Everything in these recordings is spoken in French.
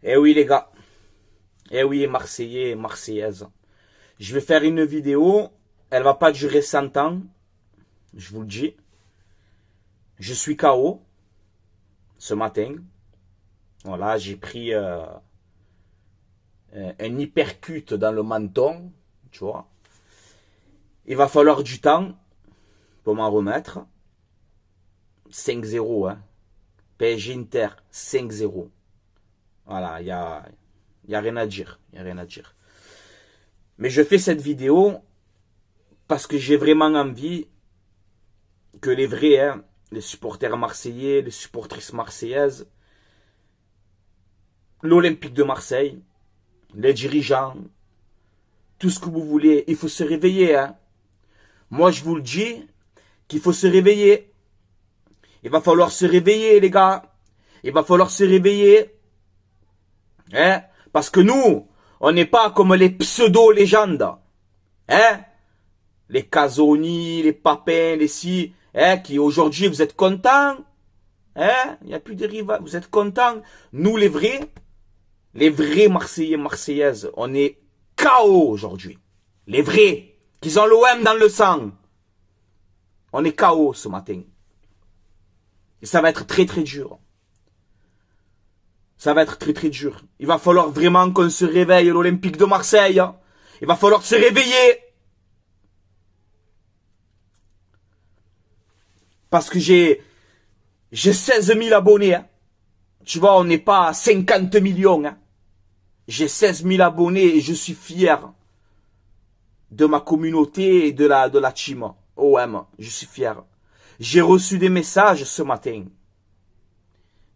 Eh oui les gars, eh oui Marseillais et Marseillaises. Je vais faire une vidéo, elle va pas durer 100 ans, je vous le dis. Je suis KO ce matin. Voilà, j'ai pris un hypercute dans le menton, tu vois. Il va falloir du temps pour m'en remettre. 5-0, hein. PSG Inter, 5-0. Voilà, il y a rien à dire. Il y a rien à dire. Mais je fais cette vidéo parce que j'ai vraiment envie que les vrais, hein, les supporters marseillais, les supportrices marseillaises, l'Olympique de Marseille, les dirigeants, tout ce que vous voulez, il faut se réveiller. Hein. Moi, je vous le dis qu'il faut se réveiller. Il va falloir se réveiller, les gars. Il va falloir se réveiller. Hein? Parce que nous, on n'est pas comme les pseudo-légendes. Hein? Les Casoni, les Papins, les si, hein, qui aujourd'hui, vous êtes contents. Hein? Il n'y a plus de rivaux. Vous êtes contents. Nous, les vrais Marseillais, Marseillaises, on est KO aujourd'hui. Les vrais, qui ont l'OM dans le sang. On est KO ce matin. Et ça va être très très dur. Ça va être très très dur. Il va falloir vraiment qu'on se réveille, l'Olympique de Marseille. Il va falloir se réveiller. Parce que j'ai 16 000 abonnés. Hein. Tu vois, on n'est pas à 50 millions. Hein. J'ai 16 000 abonnés et je suis fier de ma communauté et de la team OM. Je suis fier. J'ai reçu des messages ce matin.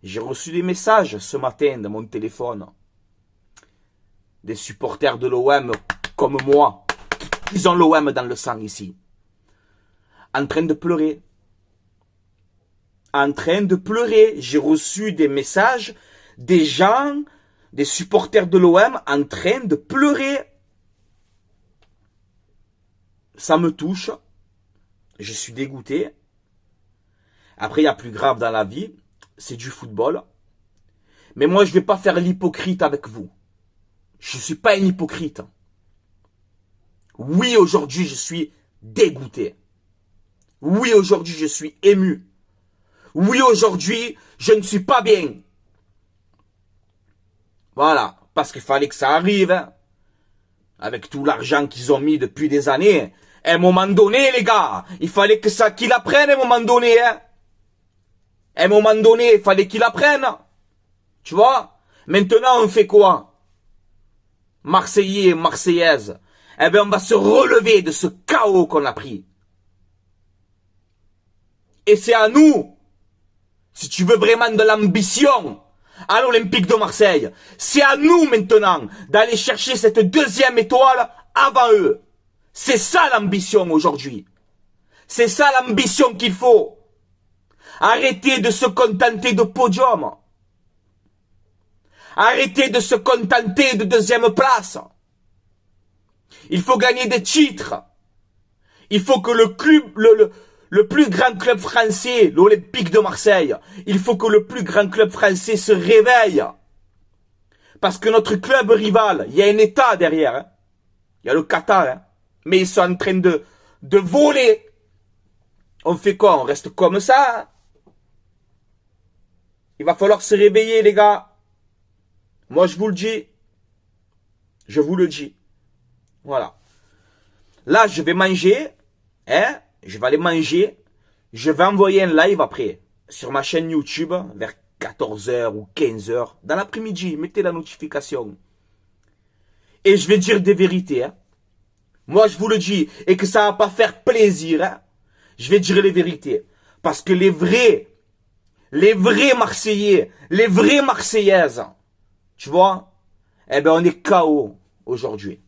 J'ai reçu des messages ce matin de mon téléphone. Des supporters de l'OM comme moi. Ils ont l'OM dans le sang ici. En train de pleurer. En train de pleurer. J'ai reçu des messages des gens, des supporters de l'OM en train de pleurer. Ça me touche. Je suis dégoûté. Après, il y a plus grave dans la vie. C'est du football. Mais moi, je ne vais pas faire l'hypocrite avec vous. Je ne suis pas un hypocrite. Oui, aujourd'hui, je suis dégoûté. Oui, aujourd'hui, je suis ému. Oui, aujourd'hui, je ne suis pas bien. Voilà. Parce qu'il fallait que ça arrive. Hein. Avec tout l'argent qu'ils ont mis depuis des années. À un moment donné, les gars, il fallait que ça qu'ils apprennent à un moment donné. Hein. À un moment donné, il fallait qu'ils apprennent. Tu vois? Maintenant, on fait quoi? Marseillais, Marseillaises. Eh bien, on va se relever de ce chaos qu'on a pris. Et c'est à nous, si tu veux vraiment de l'ambition, à l'Olympique de Marseille, c'est à nous maintenant d'aller chercher cette deuxième étoile avant eux. C'est ça l'ambition aujourd'hui. C'est ça l'ambition qu'il faut. Arrêtez de se contenter de podium. Arrêtez de se contenter de deuxième place. Il faut gagner des titres. Il faut que le plus grand club français, l'Olympique de Marseille, il faut que le plus grand club français se réveille. Parce que notre club rival, il y a un État derrière. Hein. Il y a le Qatar. Hein. Mais ils sont en train de voler. On fait quoi? On reste comme ça. Hein. Il va falloir se réveiller, les gars. Moi, je vous le dis. Je vous le dis. Voilà. Là, je vais manger. Hein? Je vais aller manger. Je vais envoyer un live après. Sur ma chaîne YouTube. Vers 14h ou 15h. Dans l'après-midi. Mettez la notification. Et je vais dire des vérités. Hein? Moi, je vous le dis. Et que ça va pas faire plaisir. Hein? Je vais dire les vérités. Parce que les vrais Marseillais, les vraies Marseillaises, tu vois, eh ben on est KO aujourd'hui.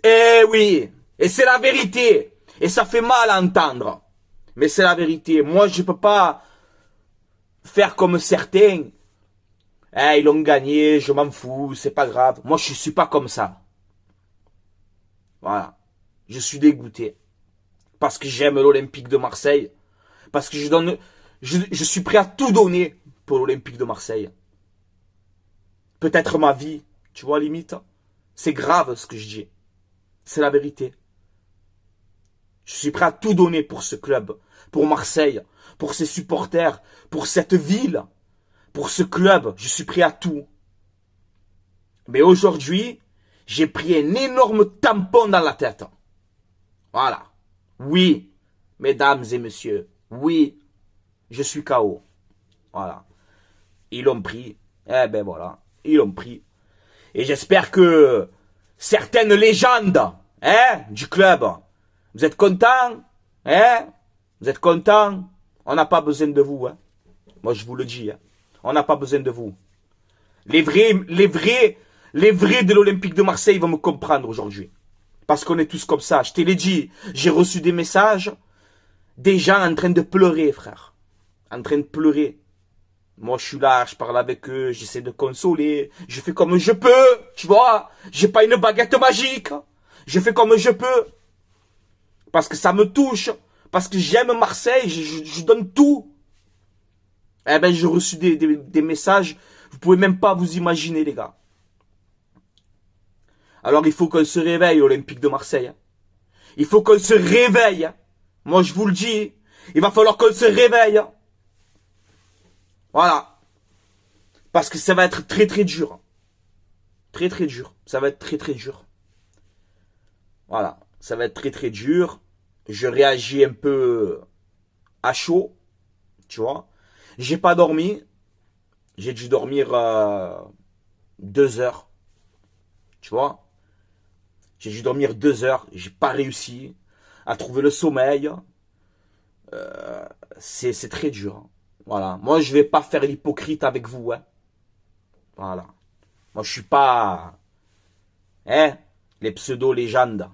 Eh oui, et c'est la vérité. Et ça fait mal à entendre. Mais c'est la vérité. Moi, je peux pas faire comme certains. Eh, ils l'ont gagné, je m'en fous, c'est pas grave. Moi, je suis pas comme ça. Voilà. Je suis dégoûté. Parce que j'aime l'Olympique de Marseille. Parce que je suis prêt à tout donner pour l'Olympique de Marseille. peut-être ma vie. Tu vois, limite. C'est grave ce que je dis. C'est la vérité. Je suis prêt à tout donner pour ce club, pour Marseille, pour ses supporters, pour cette ville, pour ce club. Je suis prêt à tout. Mais aujourd'hui, j'ai pris un énorme tampon dans la tête. Voilà. Oui, mesdames et messieurs, oui, je suis KO. Voilà. Ils l'ont pris. Eh ben voilà, ils l'ont pris. Et j'espère que certaines légendes du club, vous êtes contents? Vous êtes contents? On n'a pas besoin de vous. Moi, je vous le dis. On n'a pas besoin de vous. Les vrais de l'Olympique de Marseille vont me comprendre aujourd'hui. Parce qu'on est tous comme ça. Je te l'ai dit. J'ai reçu des messages. Des gens en train de pleurer, frère. En train de pleurer. Moi, je suis là, je parle avec eux, j'essaie de consoler. Je fais comme je peux, tu vois. J'ai pas une baguette magique. Je fais comme je peux. Parce que ça me touche. Parce que j'aime Marseille. Je donne tout. Eh ben, j'ai reçu des messages. Vous pouvez même pas vous imaginer, les gars. Alors, il faut qu'on se réveille, Olympique de Marseille. Il faut qu'on se réveille. Moi, je vous le dis. Il va falloir qu'on se réveille. Voilà. Parce que ça va être très, très dur. Très, très dur. Ça va être très, très dur. Voilà. Ça va être très, très dur. Je réagis un peu à chaud. Tu vois. J'ai pas dormi. J'ai dû dormir 2 heures. Tu vois. J'ai dû dormir 2 heures. J'ai pas réussi à trouver le sommeil. C'est très dur. Voilà. Moi, je vais pas faire l'hypocrite avec vous. Voilà. Moi, je suis pas... les pseudo-légendes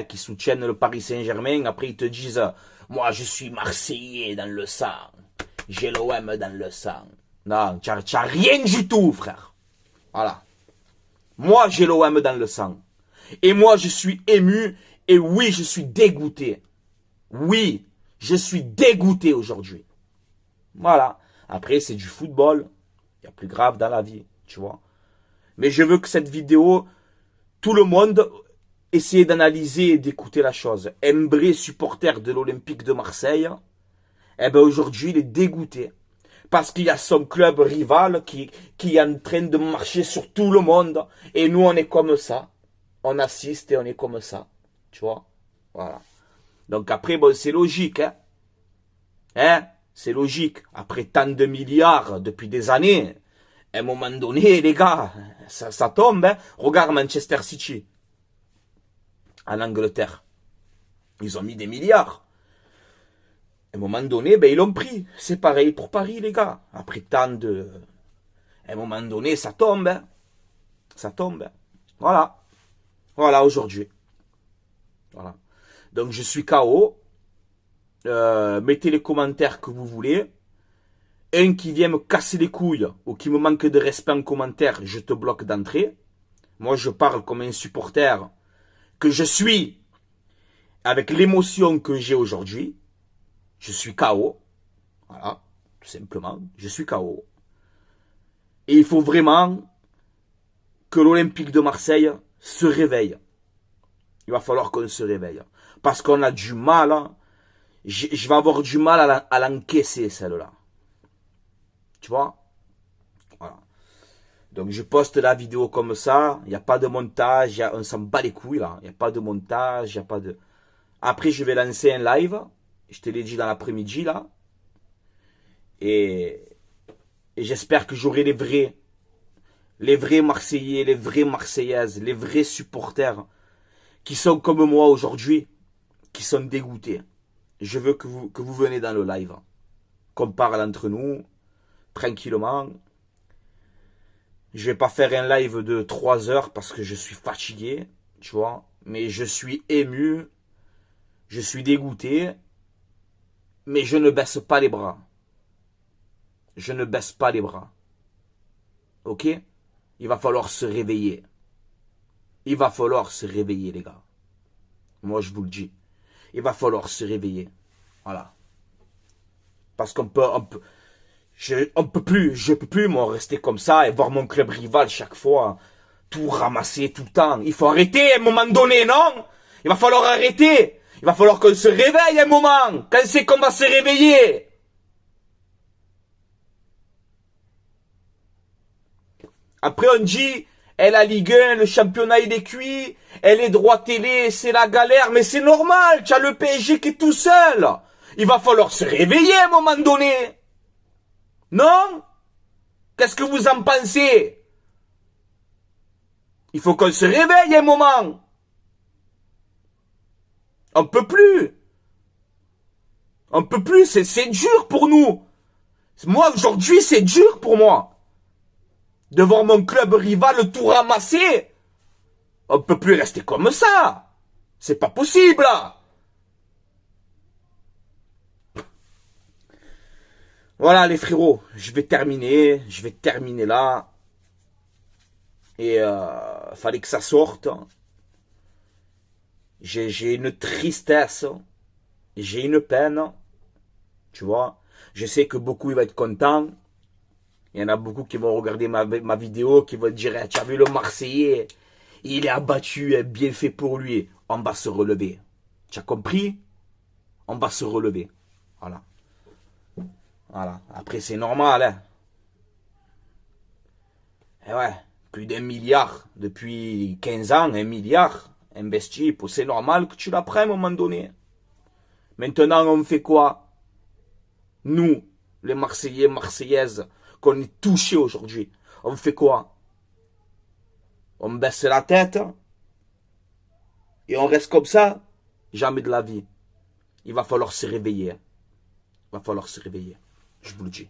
qui soutiennent le Paris Saint-Germain. Après, ils te disent, moi, je suis Marseillais dans le sang. J'ai l'OM dans le sang. Non, tu n'as rien du tout, frère. Voilà. Moi, j'ai l'OM dans le sang. Et moi, je suis ému. Et oui, je suis dégoûté. Oui, je suis dégoûté aujourd'hui. Voilà. Après, c'est du football. Il y a plus grave dans la vie, tu vois. Mais je veux que cette vidéo, tout le monde essaie d'analyser et d'écouter la chose. Un vrai supporter de l'Olympique de Marseille, eh ben aujourd'hui, il est dégoûté. Parce qu'il y a son club rival qui est en train de marcher sur tout le monde. Et nous, on est comme ça. On assiste et on est comme ça. Tu vois. Voilà. Donc après, bon, c'est logique. C'est logique. Après tant de milliards depuis des années, à un moment donné, les gars, ça tombe. Regarde Manchester City. En Angleterre. Ils ont mis des milliards. À un moment donné, ben, ils l'ont pris. C'est pareil pour Paris, les gars. Après tant de... À un moment donné, ça tombe. Ça tombe. Voilà. Voilà, aujourd'hui. Voilà. Donc, je suis KO. Mettez les commentaires que vous voulez. Un qui vient me casser les couilles ou qui me manque de respect en commentaire, je te bloque d'entrée. Moi, je parle comme un supporter que je suis avec l'émotion que j'ai aujourd'hui. Je suis KO. Voilà, tout simplement. Je suis KO. Et il faut vraiment que l'Olympique de Marseille se réveille. Il va falloir qu'on se réveille. Parce qu'on a du mal. Je vais avoir du mal à l'encaisser, celle-là. Tu vois? Voilà. Donc je poste la vidéo comme ça. Il n'y a pas de montage. On s'en bat les couilles, là. Il n'y a pas de montage. Il n'y a pas de... Après, je vais lancer un live. Je te l'ai dit dans l'après-midi, là. Et j'espère que j'aurai les vrais Marseillais, les vraies Marseillaises, les vrais supporters qui sont comme moi aujourd'hui, qui sont dégoûtés. Je veux que vous venez dans le live, qu'on parle entre nous, tranquillement. Je vais pas faire un live de 3 heures parce que je suis fatigué, tu vois. Mais je suis ému, je suis dégoûté, mais je ne baisse pas les bras. Je ne baisse pas les bras. Ok? Il va falloir se réveiller. Il va falloir se réveiller, les gars. Moi, je vous le dis. Il va falloir se réveiller. Voilà. Parce qu'on peut... On peut plus, je peux plus, moi, rester comme ça et voir mon club rival chaque fois tout ramasser tout le temps. Il faut arrêter à un moment donné, non? Il va falloir arrêter. Il va falloir qu'on se réveille un moment. Quand c'est qu'on va se réveiller? Après, on dit, la Ligue 1, le championnat, il est cuit. Les droits télé, c'est la galère. Mais c'est normal, tu as le PSG qui est tout seul. Il va falloir se réveiller à un moment donné. Non? Qu'est-ce que vous en pensez? Il faut qu'on se réveille un moment. On peut plus. On peut plus, c'est dur pour nous. Moi, aujourd'hui, c'est dur pour moi. De voir mon club rival tout ramasser. On peut plus rester comme ça. C'est pas possible. Voilà les frérots, je vais terminer là. Et fallait que ça sorte. J'ai une tristesse, j'ai une peine, tu vois. Je sais que beaucoup ils vont être contents. Il y en a beaucoup qui vont regarder ma vidéo, qui vont dire tu as vu le Marseillais, il est abattu, bien fait pour lui. On va se relever. Tu as compris? On va se relever. Voilà. Voilà. Après, c'est normal, hein. Et ouais, plus d'1 milliard depuis 15 ans, 1 milliard investi. C'est normal que tu la prennes à un moment donné. Maintenant, on fait quoi? Nous, les Marseillais, Marseillaises, qu'on est touchés aujourd'hui, on fait quoi? On baisse la tête et on reste comme ça? Jamais de la vie. Il va falloir se réveiller. Il va falloir se réveiller. Je vous le dis.